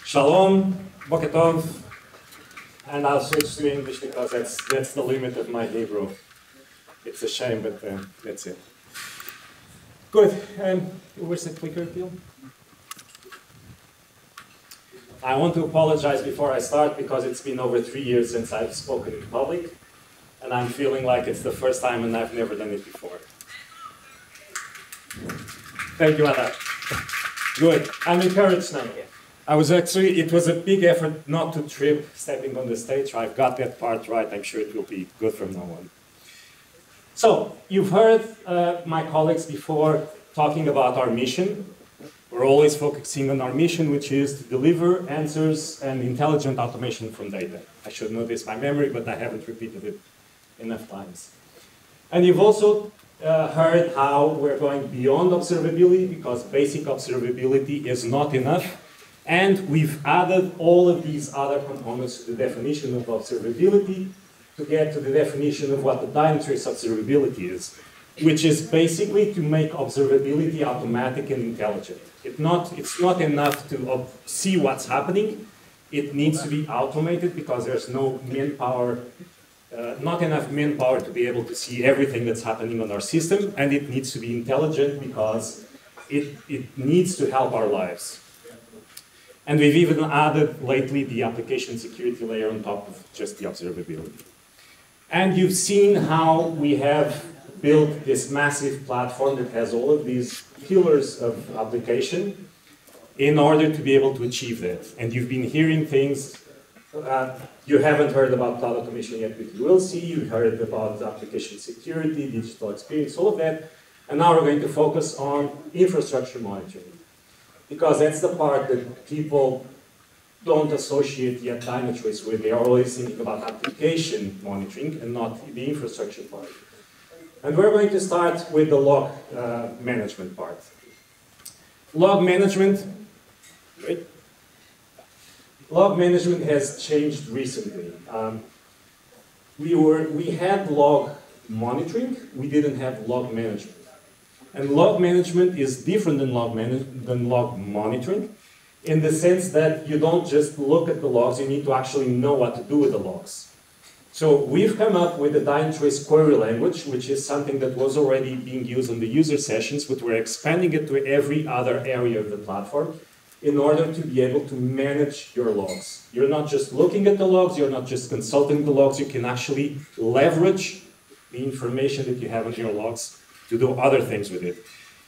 Shalom, Boker Tov, and I'll switch to English because that's the limit of my Hebrew. It's a shame, but that's it. Good, where's the clicker deal? I want to apologize before I start because it's been over 3 years since I've spoken in public, and I'm feeling like it's the first time and I've never done it before. Thank you, Ada. Good, I'm encouraged now. It was a big effort not to trip stepping on the stage. I've got that part right. I'm sure it will be good from now on. So, you've heard my colleagues before talking about our mission. We're always focusing on our mission, which is to deliver answers and intelligent automation from data. I should know this by memory, but I haven't repeated it enough times. And you've also heard how we're going beyond observability, because basic observability is not enough. And we've added all of these other components to the definition of observability to get to the definition of what the Dynatrace observability is, which is basically to make observability automatic and intelligent. It's not enough to see what's happening. It needs to be automated because there's no manpower, not enough manpower to be able to see everything that's happening on our system, and it needs to be intelligent because it needs to help our lives. And we've even added lately the application security layer on top of just the observability. And you've seen how we have built this massive platform that has all of these pillars of application in order to be able to achieve that. And you've been hearing things, you haven't heard about cloud automation yet, but you will see. You heard about application security, digital experience, all of that. And now we're going to focus on infrastructure monitoring, because that's the part that people don't associate yet Dynatrace with. They are always thinking about application monitoring and not the infrastructure part. And we're going to start with the log management part. Log management, right? Log management has changed recently. We had log monitoring, we didn't have log management. And log management is different than log monitoring, in the sense that you don't just look at the logs, you need to actually know what to do with the logs. So we've come up with the Dynatrace query language, which is something that was already being used in the user sessions, but we're expanding it to every other area of the platform in order to be able to manage your logs. You're not just looking at the logs, you're not just consulting the logs, you can actually leverage the information that you have in your logs to do other things with it.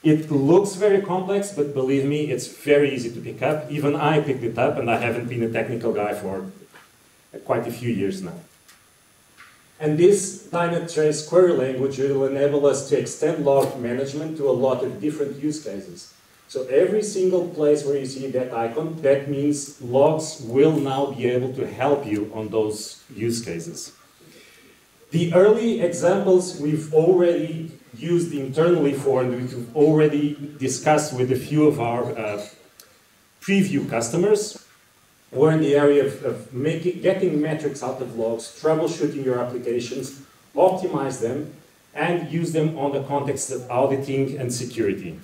It looks very complex, but believe me, it's very easy to pick up. Even I picked it up, and I haven't been a technical guy for quite a few years now. And this Dynatrace query language will enable us to extend log management to a lot of different use cases. So every single place where you see that icon, that means logs will now be able to help you on those use cases. The early examples we've already used internally for, and we've already discussed with a few of our preview customers, were in the area of getting metrics out of logs, troubleshooting your applications, optimize them, and use them on the context of auditing and security.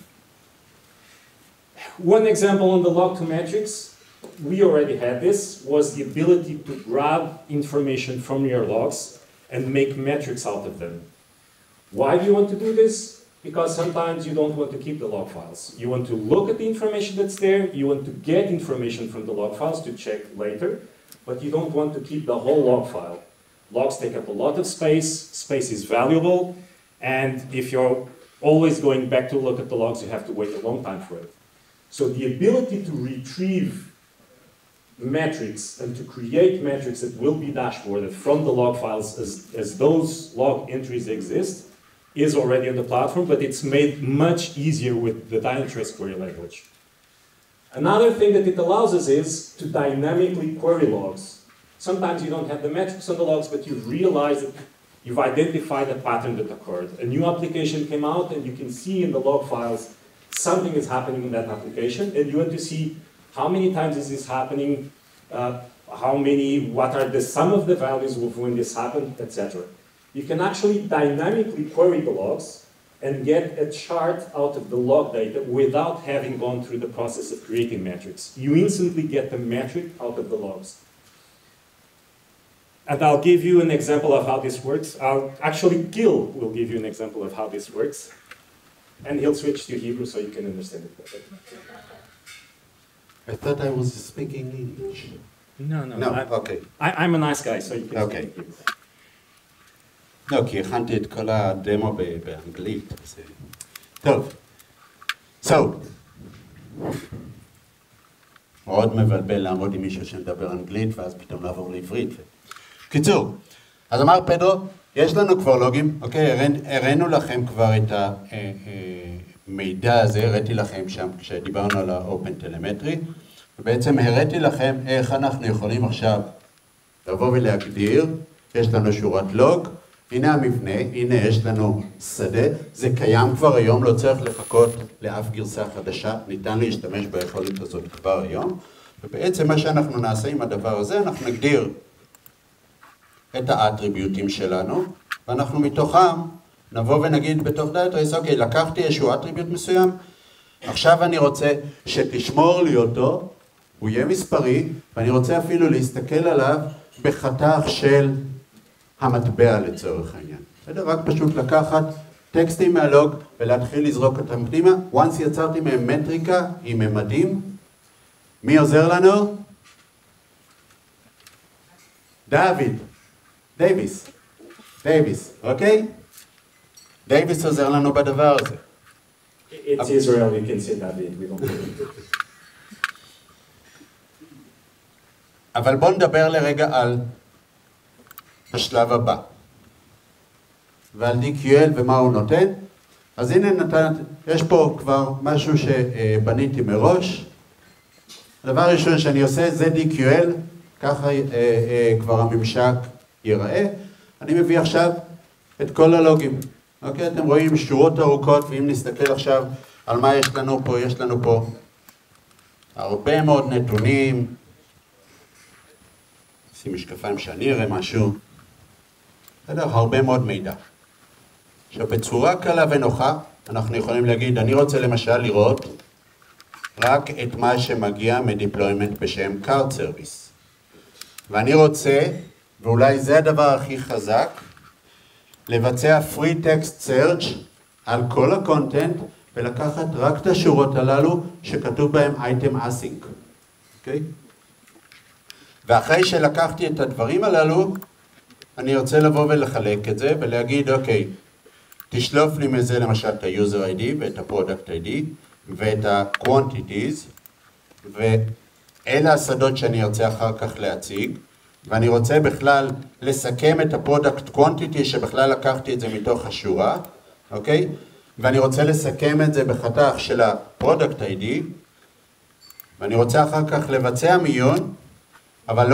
One example on the log to metrics, we already had this, was the ability to grab information from your logs and make metrics out of them. Why do you want to do this? Because sometimes you don't want to keep the log files. You want to look at the information that's there, you want to get information from the log files to check later, but you don't want to keep the whole log file. Logs take up a lot of space, space is valuable, and if you're always going back to look at the logs, you have to wait a long time for it. So the ability to retrieve metrics and to create metrics that will be dashboarded from the log files as those log entries exist is already on the platform, but it's made much easier with the Dynatrace query language. Another thing that it allows us is to dynamically query logs. Sometimes you don't have the metrics on the logs, but you've realized that you've identified a pattern that occurred. A new application came out, and you can see in the log files something is happening in that application, and you want to see how many times is this happening, what are the sum of the values of when this happened, etc. You can actually dynamically query the logs and get a chart out of the log data without having gone through the process of creating metrics. You instantly get the metric out of the logs. And I'll give you an example of how this works. Actually, Gil will give you an example of how this works. And he'll switch to Hebrew so you can understand it better. I thought I was speaking English. No, no. No, okay. I'm a nice guy, so you can Okay. speak Hebrew. לא, כי הכנתי את כל הדמו באנגלית. טוב. So. מאוד מבלבל לעמוד עם מישהו שמדבר אנגלית, ואז פתאום לעבור לעברית. קיצור, אז אמר פדרו, יש לנו כבר לוגים, אוקיי, הראינו לכם כבר את המידע הזה, הראיתי לכם שם כשדיברנו על ה-Open Telemetry, ובעצם הראיתי לכם איך אנחנו יכולים עכשיו לבוא ולהגדיר, יש לנו שורת לוג, הנה המבנה, הנה יש לנו שדה, זה קיים כבר היום, לא צריך לחכות לאף גרסה חדשה, ניתן להשתמש ביכולת הזאת כבר היום, ובעצם מה שאנחנו נעשה עם הדבר הזה, אנחנו נגדיר את האטריביוטים שלנו, ואנחנו מתוכם נבוא ונגיד בתוך Dynatrace, אוקיי, לקחתי איזשהו אטריביוט מסוים, עכשיו אני רוצה שתשמור לי אותו, הוא יהיה מספרי, ואני רוצה אפילו להסתכל עליו בחתך של המטבע לצורך העניין. בסדר? רק פשוט לקחת טקסטים מהלוג ולהתחיל לזרוק אותם פנימה. once יצרתי מהם מטריקה עם ממדים, מי עוזר לנו? דייוויס, אוקיי? דייוויס עוזר לנו בדבר הזה. It's Israel, you can say David, we don't אבל בואו נדבר לרגע על השלב הבא. ועל DQL ומה הוא נותן. אז הנה יש פה כבר משהו שבניתי מראש. הדבר הראשון שאני עושה זה DQL, ככה כבר הממשק ייראה. אני מביא עכשיו את כל הלוגים. אוקיי, אתם רואים שורות ארוכות, ואם נסתכל עכשיו על מה יש לנו פה, יש לנו פה הרבה מאוד נתונים. שים משקפיים שאני אראה משהו. הרבה מאוד מידע. עכשיו, בצורה קלה ונוחה, אנחנו יכולים להגיד, אני רוצה למשל לראות רק את מה שמגיע מדיפלוימנט בשם card service. ואני רוצה, ואולי זה הדבר הכי חזק, לבצע free text search על כל הקונטנט, ולקחת רק את השורות הללו שכתוב בהם item async. אוקיי? ואחרי שלקחתי את הדברים הללו, אני רוצה לבוא ולחלק את זה ולהגיד, אוקיי, תשלוף לי מזה למשל את ה-user ID ואת ה-product ID ואת ה-quantities, ואלה השדות שאני ארצה אחר כך להציג, ואני רוצה בכלל לסכם את ה-product quantity שבכלל לקחתי את זה מתוך השורה, אוקיי? ואני רוצה לסכם את זה בחתך של ה-product ID, ואני רוצה אחר כך לבצע מיון, אבל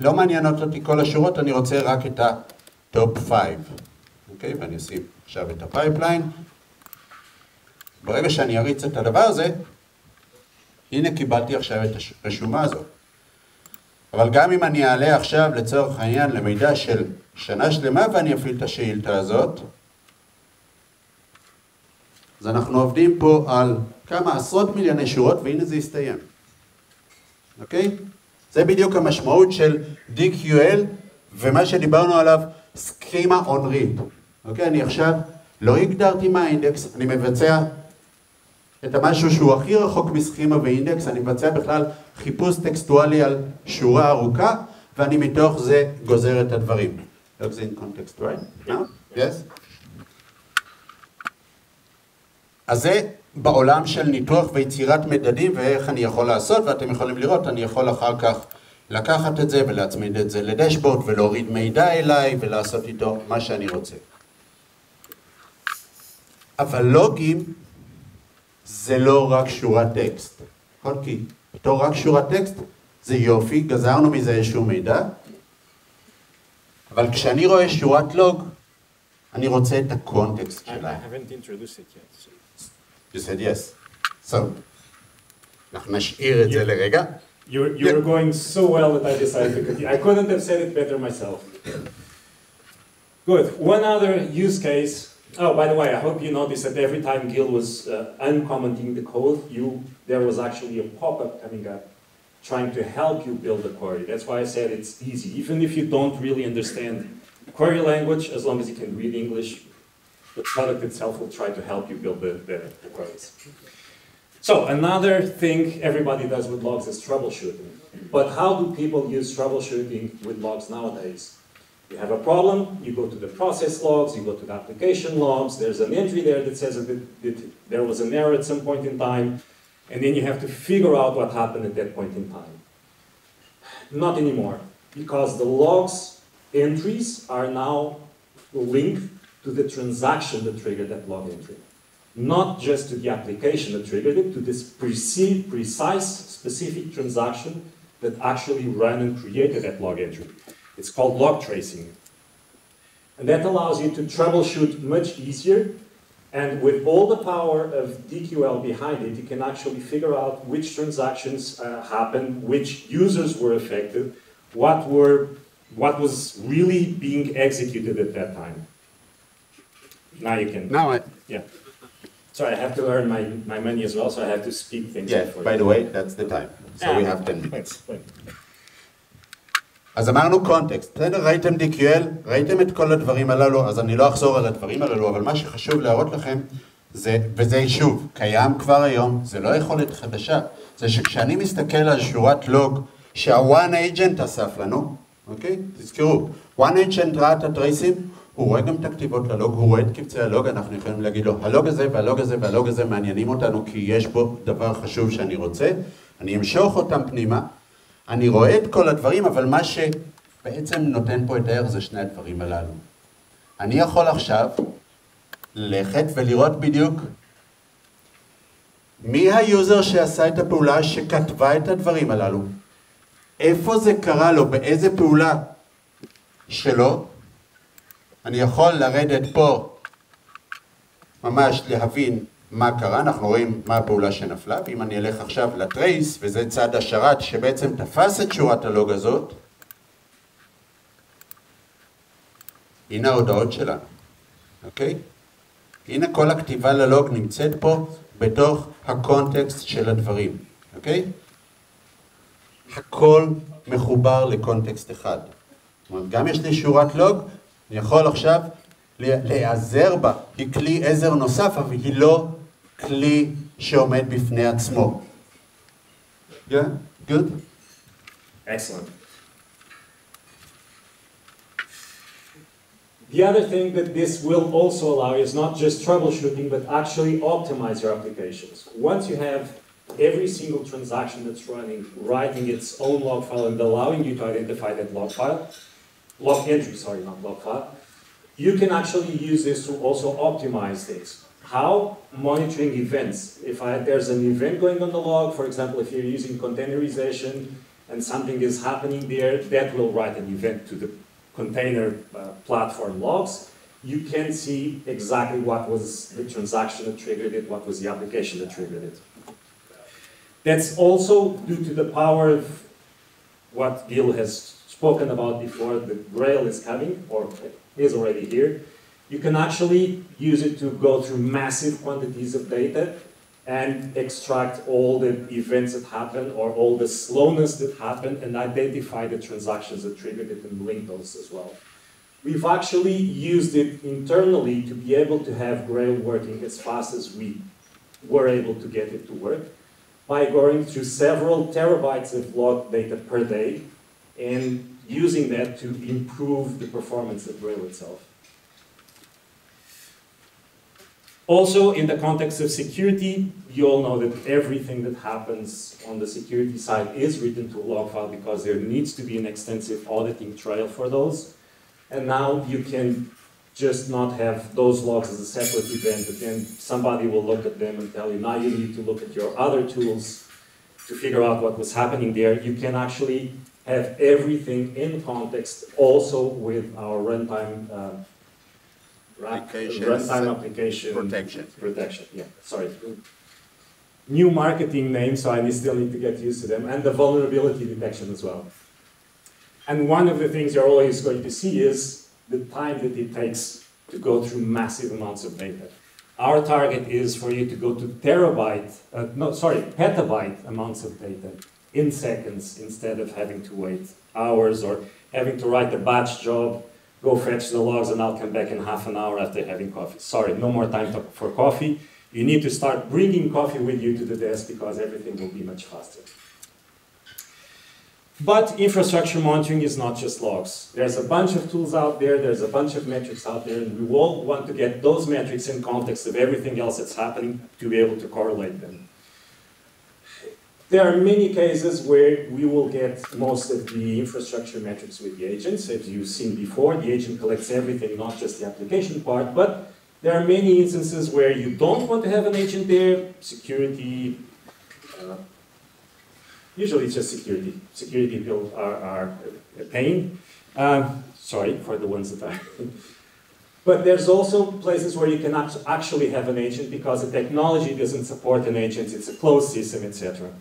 לא מעניינות אותי כל השורות, אני רוצה רק את ה-top 5. אוקיי? ואני אשים עכשיו את הפייפליין. ברגע שאני אריץ את הדבר הזה, הנה קיבלתי עכשיו את הרשומה הזאת. אבל גם אם אני אעלה עכשיו לצורך העניין למידע של שנה שלמה ואני אפעיל את השאילתה הזאת, אז אנחנו עובדים פה על כמה עשרות מיליוני שורות והנה זה יסתיים. אוקיי? זה בדיוק המשמעות של DQL ומה שדיברנו עליו, סכימה on read. אוקיי, אני עכשיו לא הגדרתי מה האינדקס, אני מבצע את המשהו שהוא הכי רחוק מסכימה ואינדקס, אני מבצע בכלל חיפוש טקסטואלי על שורה ארוכה, ואני מתוך זה גוזר את הדברים. Logs in context, right? Now? Yes? אז זה בעולם של ניתוח ויצירת מדדים ואיך אני יכול לעשות, ואתם יכולים לראות, אני יכול אחר כך לקחת את זה ולהצמיד את זה לדשבורד ולהוריד מידע אליי ולעשות איתו מה שאני רוצה. אבל לוגים זה לא רק שורת טקסט. כי בתור רק שורת טקסט זה יופי, גזרנו מזה איזשהו מידע, אבל כשאני רואה שורת לוג, אני רוצה את הקונטקסט שלה. I haven't introduced it yet. You said yes. So, אנחנו נשאיר את זה לרגע. You were going so well that I decided to continue. I couldn't have said it better myself. Good. One other use case Oh, by the way, I hope you noticed that every time Gil was uncommenting the code, there was actually a pop-up coming up trying to help you build a query. That's why I said it's easy. Even if you don't really understand query language, as long as you can read English, the product itself will try to help you build the queries. So another thing everybody does with logs is troubleshooting. But how do people use troubleshooting with logs nowadays? You have a problem, you go to the process logs, you go to the application logs, there's an entry there that says that there was an error at some point in time, and then you have to figure out what happened at that point in time. Not anymore, because the logs entries are now linked to the transaction that triggered that log entry. Not just to the application that triggered it, to this precise, specific transaction that actually ran and created that log entry. It's called log tracing. And that allows you to troubleshoot much easier, and with all the power of DQL behind it, you can actually figure out which transactions happened, which users were affected, what was really being executed at that time. Now you can. Yeah. Sorry, I have to earn my money as well, so I have to speak things. Yeah, by the way, that's the time. So we have 10 minutes. אז אמרנו קונטקסט, ראיתם DQL, ראיתם את כל הדברים הללו, אז אני לא אחזור על הדברים הללו, אבל מה שחשוב להראות לכם, וזה שוב, קיים כבר היום, זה לא יכולת חדשה, זה שכשאני מסתכל על שורת לוג שה-one agent אסף לנו, אוקיי? תזכרו, one agent ראה את הטרייסים, הוא רואה גם את הכתיבות ללוג, הוא רואה את קבצי הלוג, אנחנו יכולים להגיד לו, הלוג הזה והלוג הזה והלוג הזה מעניינים אותנו כי יש בו דבר חשוב שאני רוצה, אני אמשוך אותם פנימה, אני רואה את כל הדברים, אבל מה שבעצם נותן פה את הערך זה שני הדברים הללו. אני יכול עכשיו ללכת ולראות בדיוק מי היוזר שעשה את הפעולה שכתבה את הדברים הללו, איפה זה קרה לו, באיזה פעולה שלו. אני יכול לרדת פה ממש להבין מה קרה, אנחנו רואים מה הפעולה שנפלה, ואם אני אלך עכשיו לטרייס, וזה צד השרת שבעצם תפס את שורת הלוג הזאת, הנה ההודעות שלנו, אוקיי? הנה כל הכתיבה ללוג נמצאת פה בתוך הקונטקסט של הדברים, אוקיי? הכל מחובר לקונטקסט אחד. זאת אומרת, גם יש לי שורת לוג, אני יכול עכשיו להיעזר בה, היא כלי עזר נוסף, אבל היא לא כלי שעומד בפני עצמו. Yeah? Good? Excellent. The other thing that this will also allow is not just troubleshooting, but actually optimize your applications. Once you have every single transaction that's running, writing its own log file and allowing you to identify that log entry, sorry, not log file, you can actually use this to also optimize things. How? Monitoring events. If there's an event going on the log, for example, if you're using containerization and something is happening there, that will write an event to the container platform logs. You can see exactly what was the transaction that triggered it, what was the application that triggered it. That's also due to the power of what Gil has spoken about before. The Grail is coming, or is already here. You can actually use it to go through massive quantities of data and extract all the events that happen or all the slowness that happened and identify the transactions that triggered it and link those as well. We've actually used it internally to be able to have Grail working as fast as we were able to get it to work by going through several terabytes of log data per day and using that to improve the performance of Grail itself. Also, in the context of security, you all know that everything that happens on the security side is written to a log file because there needs to be an extensive auditing trail for those. And now you can just not have those logs as a separate event, but then somebody will look at them and tell you, now you need to look at your other tools to figure out what was happening there. You can actually have everything in context also with our runtime application protection. Yeah, sorry. New marketing name, so I still need to get used to them, and the vulnerability detection as well. And one of the things you're always going to see is the time that it takes to go through massive amounts of data. Our target is for you to go to petabyte amounts of data in seconds instead of having to wait hours or having to write a batch job, go fetch the logs, and I'll come back in half an hour after having coffee. Sorry, no more time for coffee. You need to start bringing coffee with you to the desk because everything will be much faster. But infrastructure monitoring is not just logs. There's a bunch of tools out there, there's a bunch of metrics out there, and we all want to get those metrics in context of everything else that's happening to be able to correlate them. There are many cases where we will get most of the infrastructure metrics with the agents. As you've seen before, the agent collects everything, not just the application part, but there are many instances where you don't want to have an agent there, security, usually it's just security. Security people are a pain. Sorry for the ones that are. But there's also places where you can actually have an agent because the technology doesn't support an agent, it's a closed system, etc.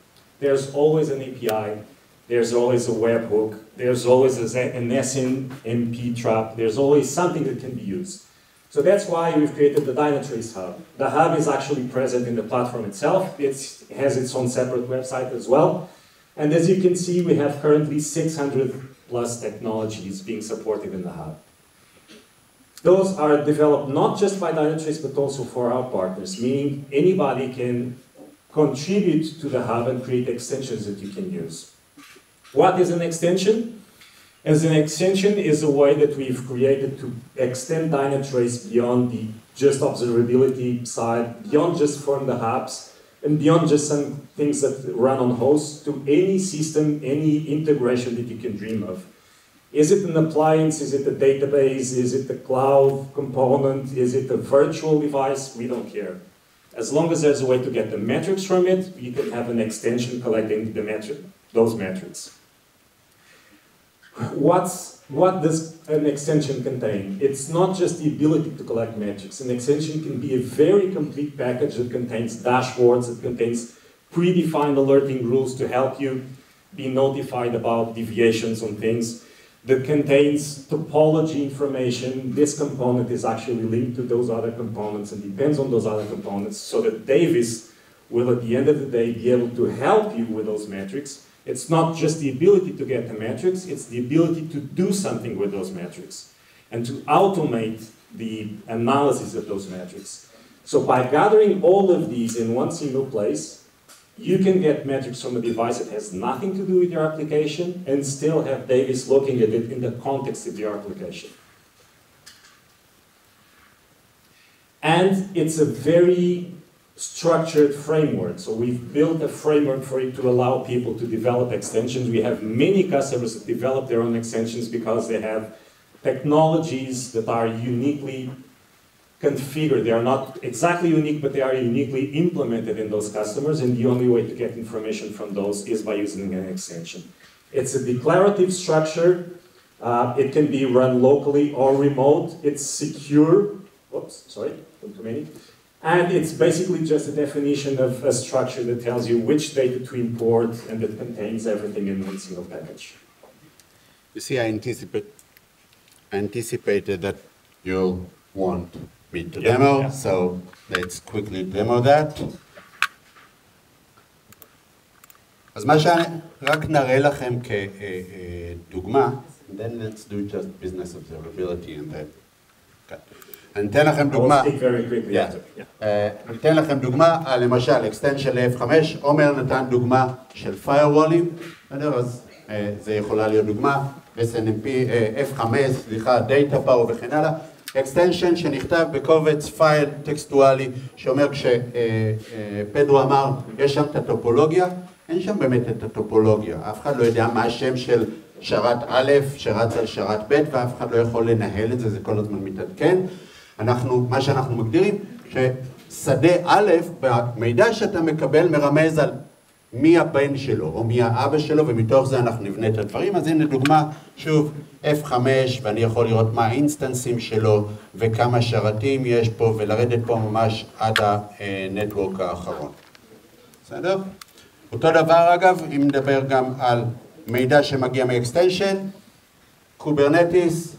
There's always an API, there's always a webhook, there's always an SNMP trap, there's always something that can be used. So that's why we've created the Dynatrace Hub. The Hub is actually present in the platform itself. It has its own separate website as well. And as you can see, we have currently 600 plus technologies being supported in the Hub. Those are developed not just by Dynatrace, but also for our partners, meaning anybody can contribute to the Hub and create extensions that you can use. What is an extension? As an extension is a way that we've created to extend Dynatrace beyond the just observability side, beyond just from the hubs, and beyond just some things that run on hosts, to any system, any integration that you can dream of. Is it an appliance? Is it a database? Is it a cloud component? Is it a virtual device? We don't care. As long as there's a way to get the metrics from it, you can have an extension collecting those metrics. What does an extension contain? It's not just the ability to collect metrics. An extension can be a very complete package that contains dashboards, that contains predefined alerting rules to help you be notified about deviations on things, that contains topology information. This component is actually linked to those other components and depends on those other components, so that Davis will, at the end of the day, be able to help you with those metrics. It's not just the ability to get the metrics, it's the ability to do something with those metrics and to automate the analysis of those metrics. So by gathering all of these in one single place, you can get metrics from a device that has nothing to do with your application and still have Davis looking at it in the context of your application. And it's a very structured framework. So we've built a framework for it to allow people to develop extensions. We have many customers that develop their own extensions because they have technologies that are uniquely configured. They are not exactly unique, but they are uniquely implemented in those customers, and the only way to get information from those is by using an extension. It's a declarative structure. It can be run locally or remote. It's secure. Oops, sorry, too many. And it's basically just a definition of a structure that tells you which data to import and that contains everything in one single package. You see, I anticipated that you'll want me to demo, so let's quickly demo that. אז מה שאני רק נראה לכם כדוגמה, then let's do just business observability and then. אני אתן לכם דוגמה, ניתן לכם דוגמה, למשל, extension ל-F5, עומר נתן דוגמה של firewall'ים, אז זה יכולה להיות דוגמה, SNMP, F5, סליחה, data power וכן הלאה, extension שנכתב בקובץ פייל טקסטואלי, שאומר כשפדרו אמר, יש שם את הטופולוגיה, אין שם באמת את הטופולוגיה, אף אחד לא יודע מה השם של שרת א' שרץ על שרת ב', ואף אחד לא יכול לנהל את זה, זה כל הזמן מתעדכן. מה שאנחנו מגדירים, ששדה א', במידע שאתה מקבל מרמז על מי הבן שלו או מי האבא שלו, ומתוך זה אנחנו נבנה את הדברים. אז הנה דוגמה, שוב, F5, ואני יכול לראות מה האינסטנסים שלו וכמה שרתים יש פה, ולרדת פה ממש עד הנטוורק האחרון. בסדר? אותו דבר אגב, אם נדבר גם על מידע שמגיע מאקסטנשן, קוברנטיס,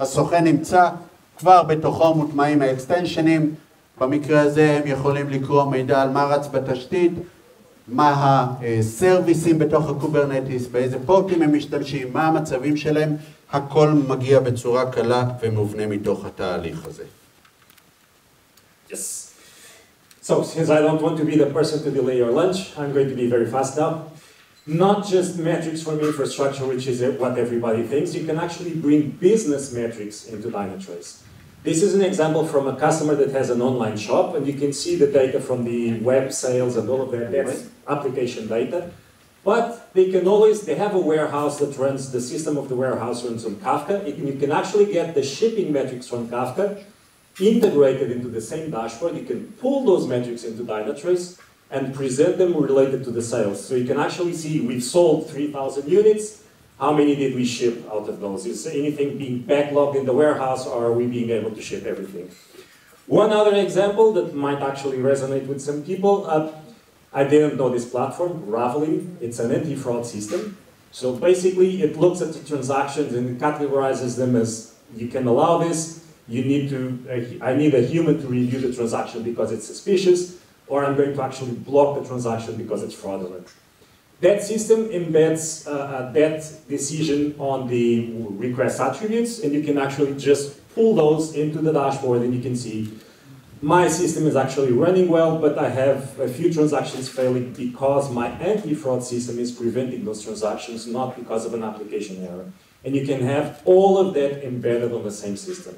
הסוכן נמצא, כבר בתוכו מוטמעים האקסטנשנים, במקרה הזה הם יכולים לקרוא מידע על מה רץ בתשתית, מה הסרוויסים בתוך הקוברנטיס, באיזה פורטים הם משתמשים, מה המצבים שלהם, הכל מגיע בצורה קלה ומובנה מתוך התהליך הזה. Yes. So, since I don't want to be the person to delay your lunch, I'm going to be very fast now. Not just metrics from infrastructure, which is what everybody thinks. You can actually bring business metrics into Dynatrace. This is an example from a customer that has an online shop, and you can see the data from the web sales and all of that. That's application data. But they have a warehouse that runs, the system of the warehouse runs on Kafka. You can actually get the shipping metrics from Kafka integrated into the same dashboard. You can pull those metrics into Dynatrace and present them related to the sales. So you can actually see we've sold 3,000 units. How many did we ship out of those? Is anything being backlogged in the warehouse, or are we being able to ship everything? One other example that might actually resonate with some people, I didn't know this platform, Ravelry. It's an anti-fraud system. So basically it looks at the transactions and categorizes them as, you can allow this, I need a human to review the transaction because it's suspicious, or I'm going to actually block the transaction because it's fraudulent. That system embeds that decision on the request attributes, and you can actually just pull those into the dashboard, and you can see my system is actually running well, but I have a few transactions failing because my anti-fraud system is preventing those transactions, not because of an application error. And you can have all of that embedded on the same system.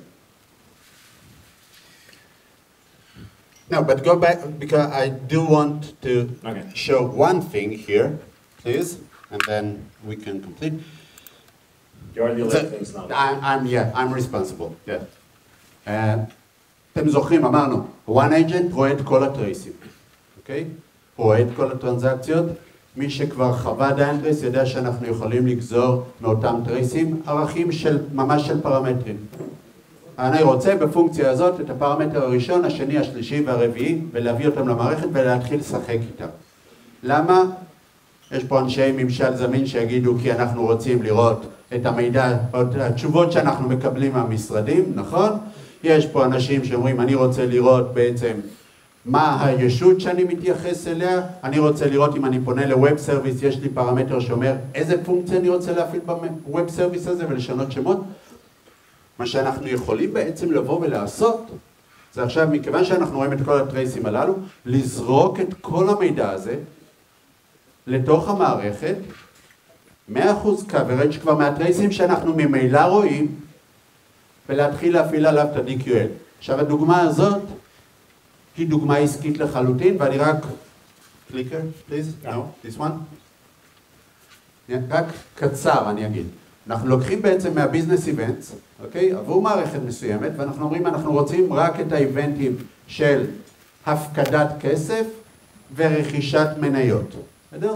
No, but go back, because I do want to show one thing here, please, and then we can complete. You're delaying things now. I'm responsible, yeah. אתם זוכרים, אמרנו, one agent רואה את כל הטרייסים, אוקיי? הוא רואה את כל הטרנזקציות. מי שכבר חווה Dynatrace יודע שאנחנו יכולים לגזור מאותם טרייסים ערכים ממש של פרמטרים. אני רוצה בפונקציה הזאת את הפרמטר הראשון, השני, השלישי והרביעי, ולהביא אותם למערכת ולהתחיל לשחק איתם. למה? יש פה אנשי ממשל זמין שיגידו כי אנחנו רוצים לראות את המידע, או את התשובות שאנחנו מקבלים מהמשרדים, נכון? יש פה אנשים שאומרים, אני רוצה לראות בעצם מה הישות שאני מתייחס אליה, אני רוצה לראות אם אני פונה לווב סרוויס, יש לי פרמטר שאומר איזה פונקציה אני רוצה להפעיל בווב סרוויס הזה ולשנות שמות. מה שאנחנו יכולים בעצם לבוא ולעשות, זה עכשיו, מכיוון שאנחנו רואים את כל הטרייסים הללו, לזרוק את כל המידע הזה לתוך המערכת, 100% coverage כבר מהטרייסים שאנחנו ממילא רואים, ולהתחיל להפעיל עליו את ה-DQL. עכשיו הדוגמה הזאת היא דוגמה עסקית לחלוטין, ואני רק, קליקר, please, no, this one. רק קצר אני אגיד. אנחנו לוקחים בעצם מהביזנס איבנטס, אוקיי? עבור מערכת מסוימת, ואנחנו אומרים, אנחנו רוצים רק את האיבנטים של הפקדת כסף ורכישת מניות. בסדר?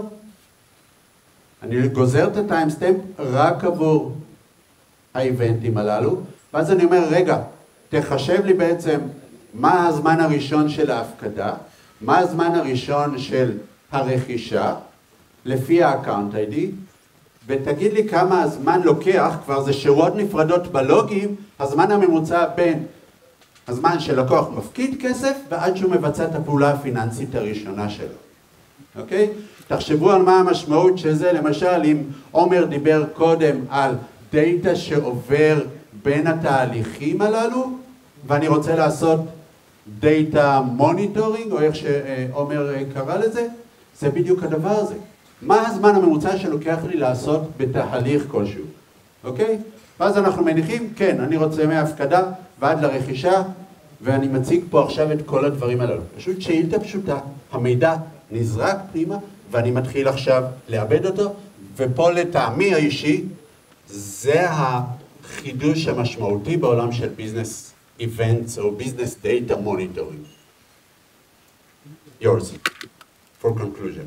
אני גוזר את הטיימסטמפ רק עבור האיבנטים הללו, ואז אני אומר, רגע, תחשב לי בעצם מה הזמן הראשון של ההפקדה, מה הזמן הראשון של הרכישה, לפי ה-account ID, ותגיד לי כמה הזמן לוקח, כבר זה שורות נפרדות בלוגים, הזמן הממוצע בין הזמן שלקוח מפקיד כסף, ועד שהוא מבצע את הפעולה הפיננסית הראשונה שלו. אוקיי? תחשבו על מה המשמעות של זה, למשל, אם עומר דיבר קודם על דאטה שעובר בין התהליכים הללו, ואני רוצה לעשות דאטה מוניטורינג, או איך שעומר קרא לזה, זה בדיוק הדבר הזה. מה הזמן הממוצע שלוקח לי לעשות בתהליך כלשהו, אוקיי? ואז אנחנו מניחים, כן, אני רוצה מההפקדה ועד לרכישה, ואני מציג פה עכשיו את כל הדברים הללו. פשוט שאילתה פשוטה, המידע נזרק פנימה, ואני מתחיל עכשיו לאבד אותו, ופה לטעמי האישי, זה החידוש המשמעותי בעולם של ביזנס איבנטס או ביזנס דאטה מוניטורינג. Yours, for conclusion.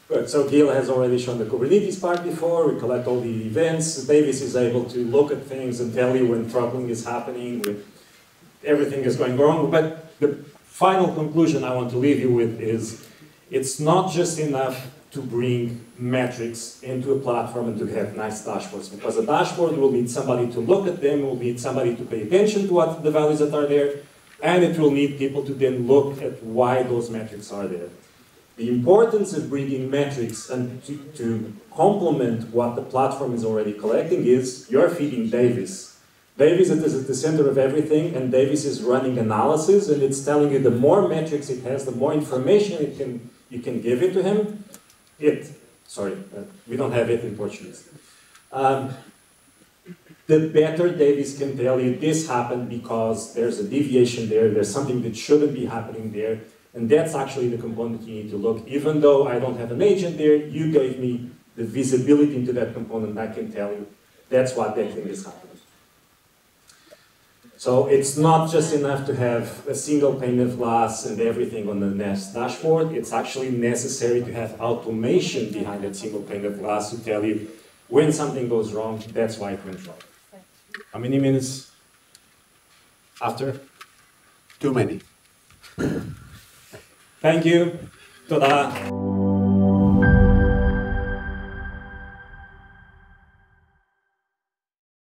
Good. So Gil has already shown the Kubernetes part before. We collect all the events. Davis is able to look at things and tell you when throttling is happening, when everything is going wrong. But the final conclusion I want to leave you with is, it's not just enough to bring metrics into a platform and to have nice dashboards, because a dashboard will need somebody to look at them, will need somebody to pay attention to what the values that are there, and it will need people to then look at why those metrics are there. The importance of bringing metrics and to complement what the platform is already collecting is you're feeding Davis. Davis is at the center of everything, and Davis is running analysis, and it's telling you the more metrics it has, the more information you can give it to him. We don't have it in Portuguese. The better Davis can tell you this happened because there's a deviation there, there's something that shouldn't be happening there, and that's actually the component you need to look. Even though I don't have an agent there, you gave me the visibility into that component, I can tell you that's what that thing is happening. So it's not just enough to have a single pane of glass and everything on the Nest dashboard. It's actually necessary to have automation behind that single pane of glass to tell you when something goes wrong, that's why it went wrong. How many minutes after? Too many. Thank you. Toda.